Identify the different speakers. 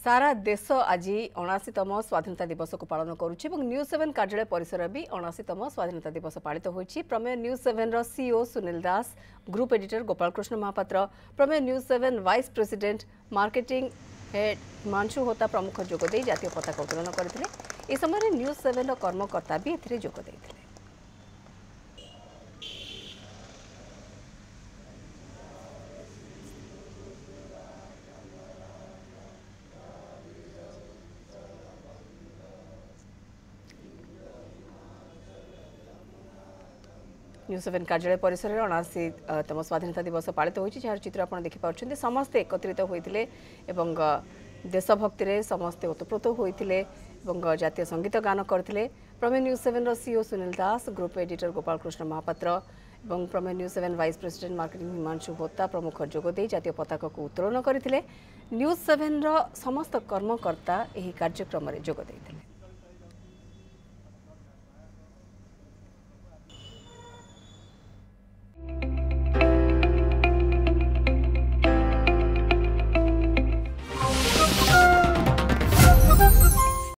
Speaker 1: सारा देश आज 79तम स्वाधीनता दिवस को पालन करुच्ची न्यूज 7 कार्यालय परिसर भी 79तम स्वाधीनता दिवस पालित होइछि। प्रमेय न्यूज 7 रो सीईओ सुनील दास, ग्रुप एडिटर गोपाल कृष्ण महापात्र, प्रमेय news 7 vice president marketing head Himanshu होता प्रमुख जोगदे जातीय पताका उत्तोलन करथिले। ए समय न्यूज 7 रो कर्मकर्ता भी एथिरे जोग दैथिले। न्यूज 7 कार्यालय परिसर में 79तम स्वाधीनता दिवस पालित होइछि, जार चित्र आपण देखि पाउछन्ते। समस्त एकत्रित होइतिले एवं देशभक्ति रे समस्त ओतप्रोत होइतिले एवं जातीय संगीत गान करथिले। प्रमेय न्यूज 7 रो सीईओ सुनील दास, ग्रुप एडिटर गोपाल कृष्ण महापात्र एवं प्रमेय news 7 vice president marketing Himanshu होता प्रमुख जोगदे जातीय पताका को उत्तोलन करथिले। न्यूज 7 रो समस्त कर्मकर्ता एही कार्यक्रम रे जोग दैथिले।